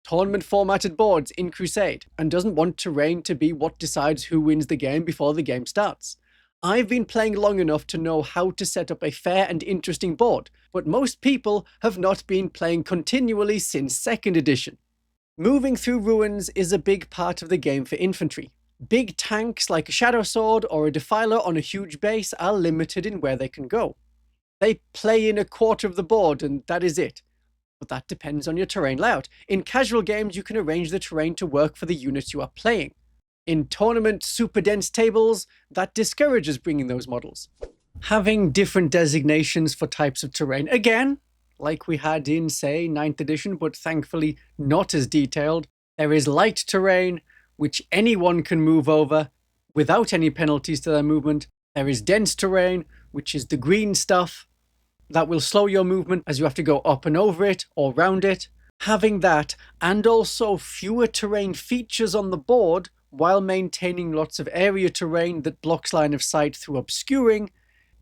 Speaker 1: Tournament formatted boards in Crusade, and doesn't want terrain to be what decides who wins the game before the game starts. I've been playing long enough to know how to set up a fair and interesting board, but most people have not been playing continually since 2nd edition. Moving through ruins is a big part of the game for infantry. Big tanks like a Shadow Sword or a Defiler on a huge base are limited in where they can go. They play in a quarter of the board and that is it. But that depends on your terrain layout. In casual games, you can arrange the terrain to work for the units you are playing. In tournament super dense tables, that discourages bringing those models. Having different designations for types of terrain, again, like we had in, say, 9th edition, but thankfully not as detailed. There is light terrain, which anyone can move over without any penalties to their movement. There is dense terrain, which is the green stuff that will slow your movement as you have to go up and over it or round it. Having that, and also fewer terrain features on the board while maintaining lots of area terrain that blocks line of sight through obscuring.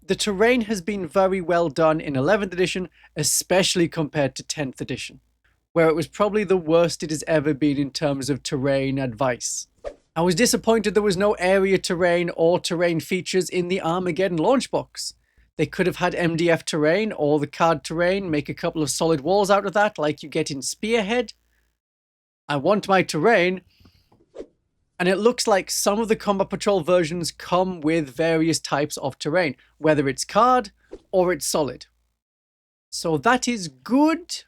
Speaker 1: The terrain has been very well done in 11th edition, especially compared to 10th edition, where it was probably the worst it has ever been in terms of terrain advice. I was disappointed there was no area terrain or terrain features in the Armageddon launch box. They could have had MDF terrain or the card terrain, make a couple of solid walls out of that like you get in Spearhead. I want my terrain. And it looks like some of the Combat Patrol versions come with various types of terrain, whether it's card or it's solid. So that is good.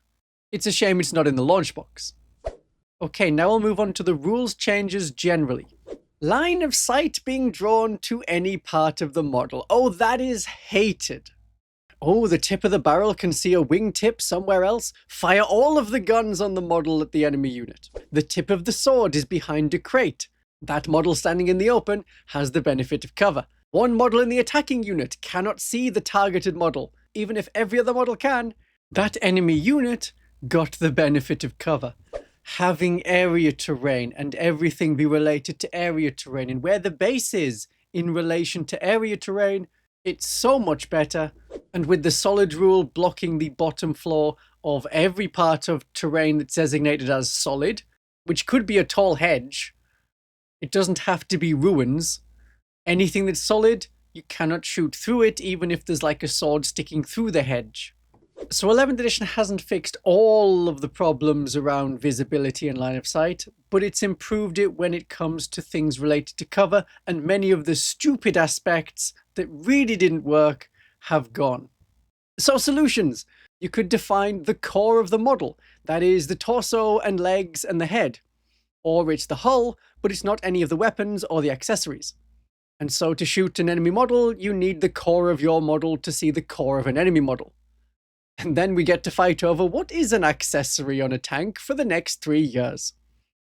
Speaker 1: It's a shame it's not in the launch box. Okay, now I'll move on to the rules changes generally. Line of sight being drawn to any part of the model. Oh, that is hated. Oh, the tip of the barrel can see a wingtip somewhere else. Fire all of the guns on the model at the enemy unit. The tip of the sword is behind a crate. That model standing in the open has the benefit of cover. One model in the attacking unit cannot see the targeted model. Even if every other model can, that enemy unit got the benefit of cover. Having area terrain and everything be related to area terrain and where the base is in relation to area terrain, it's so much better. And with the solid rule blocking the bottom floor of every part of terrain that's designated as solid, which could be a tall hedge, it doesn't have to be ruins. Anything that's solid, you cannot shoot through it, even if there's like a sword sticking through the hedge. So 11th edition hasn't fixed all of the problems around visibility and line of sight, but it's improved it when it comes to things related to cover, and many of the stupid aspects that really didn't work have gone. So solutions. You could define the core of the model, that is the torso and legs and the head. Or it's the hull, but it's not any of the weapons or the accessories. And so to shoot an enemy model, you need the core of your model to see the core of an enemy model. And then we get to fight over what is an accessory on a tank for the next 3 years.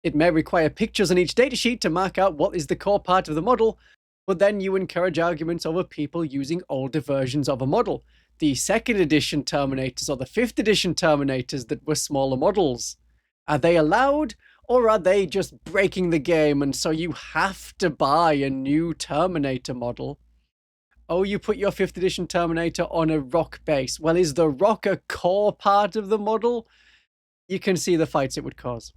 Speaker 1: It may require pictures on each datasheet to mark out what is the core part of the model, but then you encourage arguments over people using older versions of a model. The 2nd edition Terminators or the 5th edition Terminators that were smaller models. Are they allowed, or are they just breaking the game and so you have to buy a new Terminator model? Oh, you put your 5th edition Terminator on a rock base. Well, is the rock a core part of the model? You can see the fights it would cause.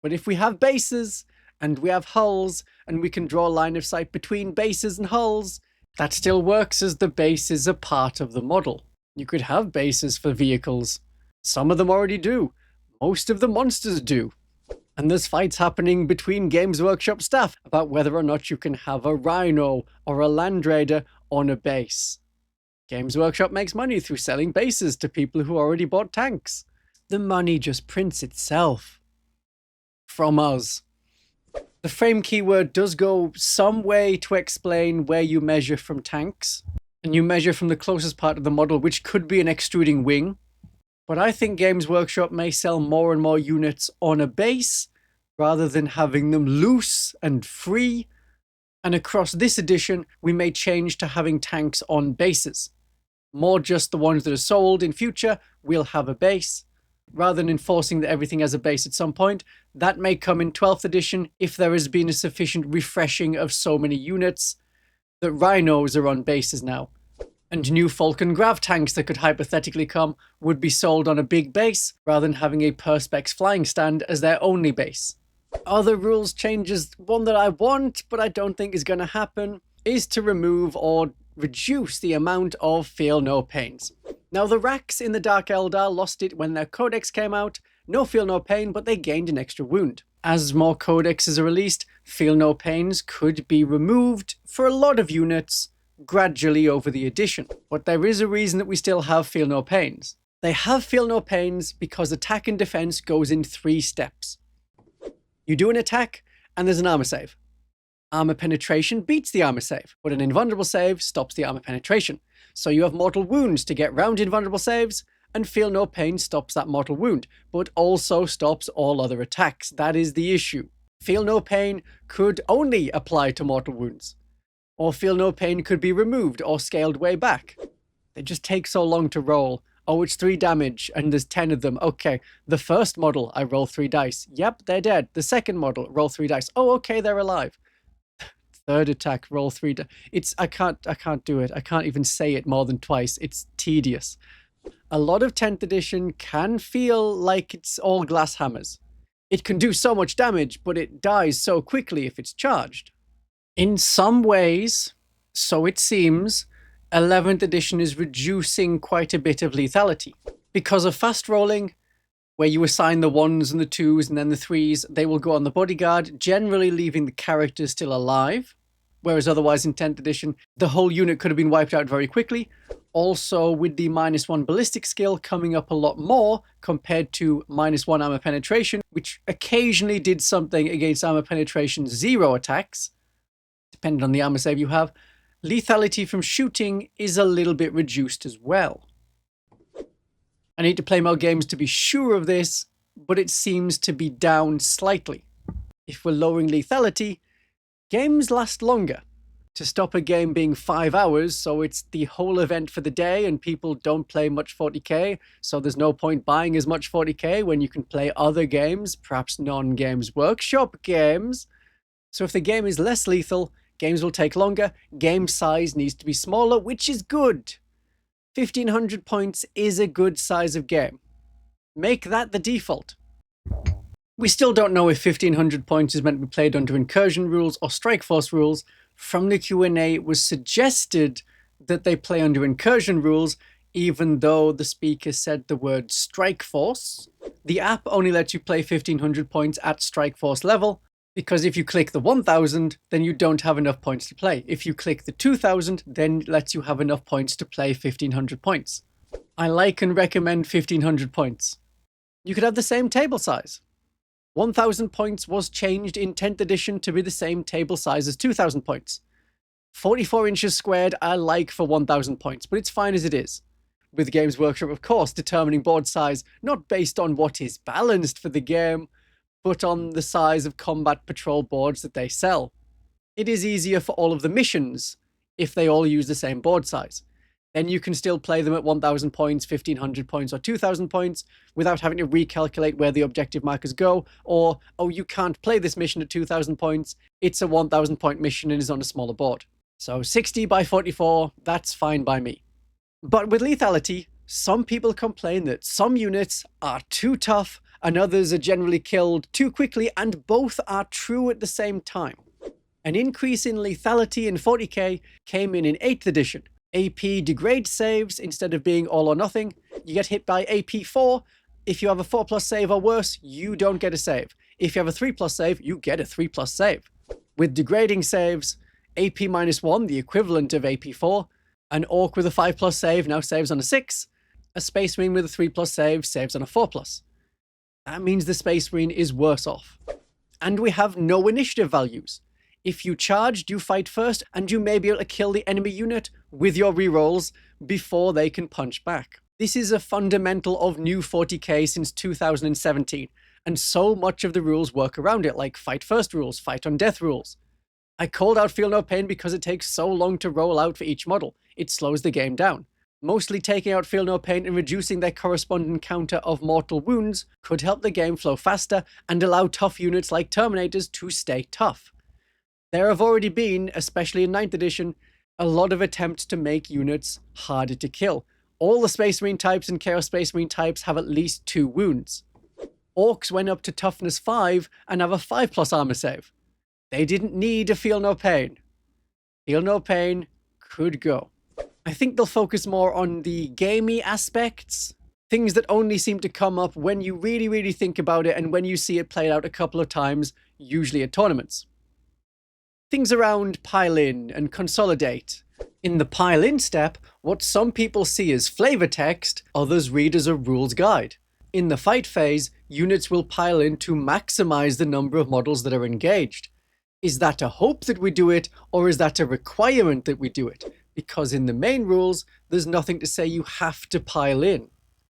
Speaker 1: But if we have bases, and we have hulls, and we can draw a line of sight between bases and hulls, that still works as the base is a part of the model. You could have bases for vehicles. Some of them already do. Most of the monsters do. And there's fights happening between Games Workshop staff about whether or not you can have a Rhino or a Land Raider on a base. Games Workshop makes money through selling bases to people who already bought tanks. The money just prints itself. From us. The frame keyword does go some way to explain where you measure from tanks, and you measure from the closest part of the model, which could be an extruding wing. But I think Games Workshop may sell more and more units on a base, rather than having them loose and free. And across this edition, we may change to having tanks on bases. More just the ones that are sold. In future, we'll have a base. Rather than enforcing that everything has a base at some point, that may come in 12th edition if there has been a sufficient refreshing of so many units that Rhinos are on bases now. And new Falcon Grav tanks that could hypothetically come would be sold on a big base rather than having a Perspex flying stand as their only base. Other rules changes, one that I want but I don't think is going to happen, is to remove or reduce the amount of Feel No Pains. Now the Racks in the Dark Eldar lost it when their codex came out. No Feel No Pain, but they gained an extra wound. As more codexes are released, Feel No Pains could be removed for a lot of units gradually over the edition. But there is a reason that we still have Feel No Pains. They have Feel No Pains because attack and defense goes in 3 steps. You do an attack, and there's an armor save. Armor penetration beats the armor save, but an invulnerable save stops the armor penetration. So you have mortal wounds to get round invulnerable saves, and Feel No Pain stops that mortal wound, but also stops all other attacks. That is the issue. Feel No Pain could only apply to mortal wounds, or Feel No Pain could be removed or scaled way back. They just take so long to roll. Oh, it's 3 damage, and there's 10 of them. Okay, the first model, I roll 3 dice. Yep, they're dead. The second model, roll 3 dice. Oh, okay, they're alive. Third attack, roll 3 dice. I can't do it. I can't even say it more than twice. It's tedious. A lot of 10th edition can feel like it's all glass hammers. It can do so much damage, but it dies so quickly if it's charged. In some ways, so it seems, 11th edition is reducing quite a bit of lethality. Because of fast rolling, where you assign the 1s and the 2s and then the 3s, they will go on the bodyguard, generally leaving the characters still alive. Whereas otherwise in 10th edition, the whole unit could have been wiped out very quickly. Also, with the -1 ballistic skill coming up a lot more compared to -1 armor penetration, which occasionally did something against armor penetration 0 attacks, depending on the armor save you have, lethality from shooting is a little bit reduced as well. I need to play more games to be sure of this, but it seems to be down slightly. If we're lowering lethality, games last longer. To stop a game being 5 hours, so it's the whole event for the day and people don't play much 40k, so there's no point buying as much 40k when you can play other games, perhaps non-Games Workshop games. So if the game is less lethal, games will take longer, game size needs to be smaller, which is good. 1500 points is a good size of game. Make that the default. We still don't know if 1500 points is meant to be played under incursion rules or strike force rules. From the Q&A, it was suggested that they play under incursion rules, even though the speaker said the word strike force. The app only lets you play 1500 points at strike force level, because if you click the 1000, then you don't have enough points to play. If you click the 2000, then it lets you have enough points to play 1500 points. I like and recommend 1500 points. You could have the same table size. 1000 points was changed in 10th edition to be the same table size as 2000 points. 44 inches squared I like for 1000 points, but it's fine as it is. With Games Workshop, of course, determining board size not based on what is balanced for the game, but on the size of combat patrol boards that they sell. It is easier for all of the missions if they all use the same board size. Then you can still play them at 1000 points, 1500 points, or 2000 points without having to recalculate where the objective markers go, or, oh, you can't play this mission at 2000 points, it's a 1000 point mission and is on a smaller board. So 60 by 44, that's fine by me. But with lethality, some people complain that some units are too tough and others are generally killed too quickly, and both are true at the same time. An increase in lethality in 40k came in 8th edition. AP degrade saves instead of being all or nothing. You get hit by AP 4. If you have a 4+ save or worse, you don't get a save. If you have a 3+ save, you get a 3+ save. With degrading saves, AP -1, the equivalent of AP 4. An orc with a 5+ save now saves on a 6. A space marine with a 3+ save saves on a 4+. That means the space marine is worse off. And we have no initiative values. If you charged, you fight first, and you may be able to kill the enemy unit with your rerolls before they can punch back. This is a fundamental of new 40k since 2017, and so much of the rules work around it, like fight first rules, fight on death rules. I called out Feel No Pain because it takes so long to roll out for each model. It slows the game down. Mostly taking out Feel No Pain and reducing their corresponding counter of mortal wounds could help the game flow faster and allow tough units like Terminators to stay tough. There have already been, especially in 9th edition, a lot of attempts to make units harder to kill. All the Space Marine types and Chaos Space Marine types have at least 2 wounds. Orcs went up to toughness 5 and have a 5+ armor save. They didn't need a Feel No Pain. Feel No Pain could go. I think they'll focus more on the gamey aspects, things that only seem to come up when you really think about it and when you see it played out a couple of times, usually at tournaments. Things around pile in and consolidate. In the pile in step, what some people see as flavor text, others read as a rules guide. In the fight phase, units will pile in to maximize the number of models that are engaged. Is that a hope that we do it, or is that a requirement that we do it? Because in the main rules, there's nothing to say you have to pile in.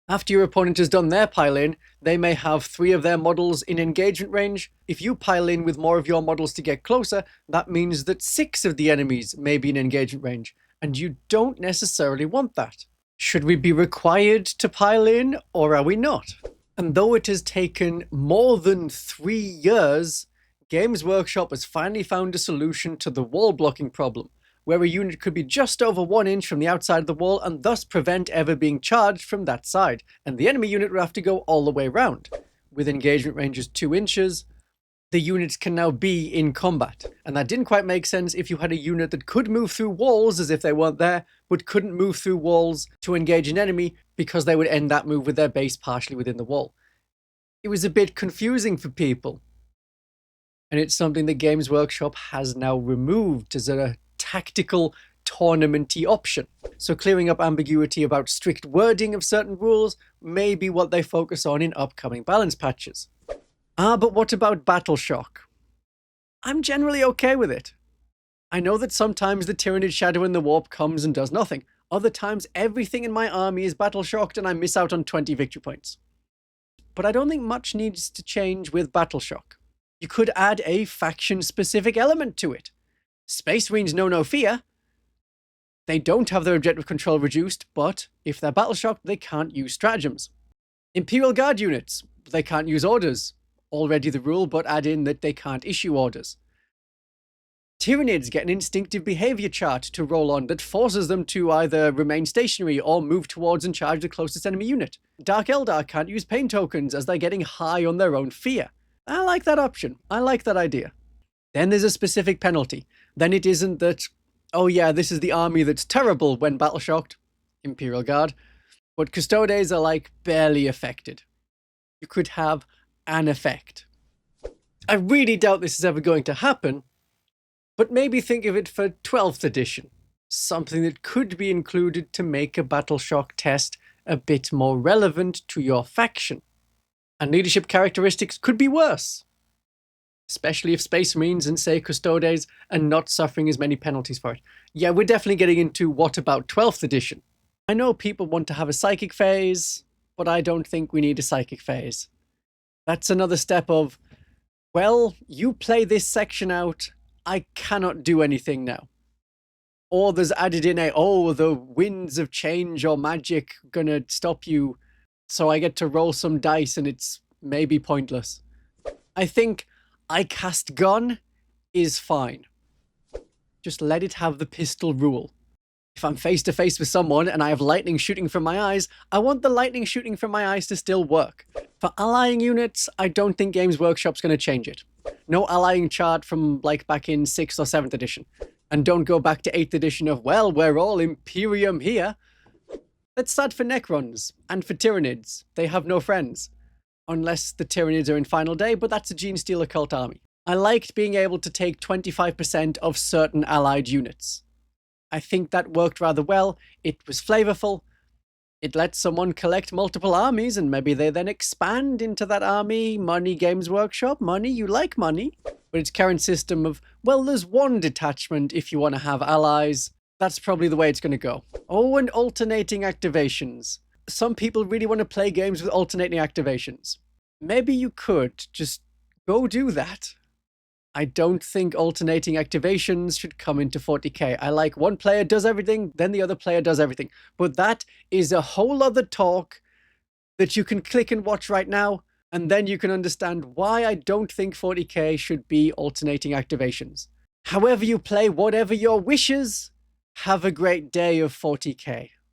Speaker 1: After your opponent has done their pile in, they may have 3 of their models in engagement range. If you pile in with more of your models to get closer, that means that 6 of the enemies may be in engagement range, and you don't necessarily want that. Should we be required to pile in, or are we not? And though it has taken more than 3 years, Games Workshop has finally found a solution to the wall blocking problem, where a unit could be just over 1 inch from the outside of the wall and thus prevent ever being charged from that side, and the enemy unit would have to go all the way around. With engagement ranges 2 inches, the units can now be in combat, and that didn't quite make sense if you had a unit that could move through walls as if they weren't there, but couldn't move through walls to engage an enemy because they would end that move with their base partially within the wall. It was a bit confusing for people, and it's something that Games Workshop has now removed as a tactical tournament-y option. So clearing up ambiguity about strict wording of certain rules may be what they focus on in upcoming balance patches. But what about Battle Shock? I'm generally okay with it. I know that sometimes the Tyrannid Shadow in the Warp comes and does nothing. Other times everything in my army is battle shocked and I miss out on 20 victory points. But I don't think much needs to change with Battle Shock. You could add a faction-specific element to it. Space Marines know no fear. They don't have their objective control reduced, but if they're battle shocked, they can't use stratagems. Imperial Guard units, they can't use orders. Already the rule, but add in that they can't issue orders. Tyranids get an instinctive behavior chart to roll on that forces them to either remain stationary or move towards and charge the closest enemy unit. Dark Eldar can't use pain tokens as they're getting high on their own fear. I like that option. I like that idea. Then there's a specific penalty. Then it isn't that, oh yeah, this is the army that's terrible when battle shocked, Imperial Guard, but Custodes are like barely affected. You could have an effect. I really doubt this is ever going to happen, but maybe think of it for 12th edition. Something that could be included to make a battle shock test a bit more relevant to your faction. And leadership characteristics could be worse. Especially if Space Marines and, say, Custodes are not suffering as many penalties for it. Yeah, we're definitely getting into what about 12th edition. I know people want to have a psychic phase, but I don't think we need a psychic phase. That's another step of, well, you play this section out, I cannot do anything now. Or there's added in the winds of change or magic gonna stop you, so I get to roll some dice and it's maybe pointless. I think I cast gun is fine. Just let it have the pistol rule. If I'm face to face with someone and I have lightning shooting from my eyes, I want the lightning shooting from my eyes to still work. For allying units, I don't think Games Workshop's going to change it. No allying chart from like back in 6th or 7th edition. And don't go back to 8th edition of, well, we're all Imperium here. That's sad for Necrons and for Tyranids. They have no friends. Unless the Tyranids are in Final Day, but that's a Genestealer cult army. I liked being able to take 25% of certain allied units. I think that worked rather well. It was flavorful. It lets someone collect multiple armies and maybe they then expand into that army. Money, Games Workshop, money, you like money. But its current system of, well, there's one detachment if you want to have allies. That's probably the way it's going to go. Oh, and alternating activations. Some people really want to play games with alternating activations. Maybe you could just go do that. I don't think alternating activations should come into 40k. I like one player does everything, then the other player does everything. But that is a whole other talk that you can click and watch right now, and then you can understand why I don't think 40k should be alternating activations. However you play, whatever your wishes, have a great day of 40k.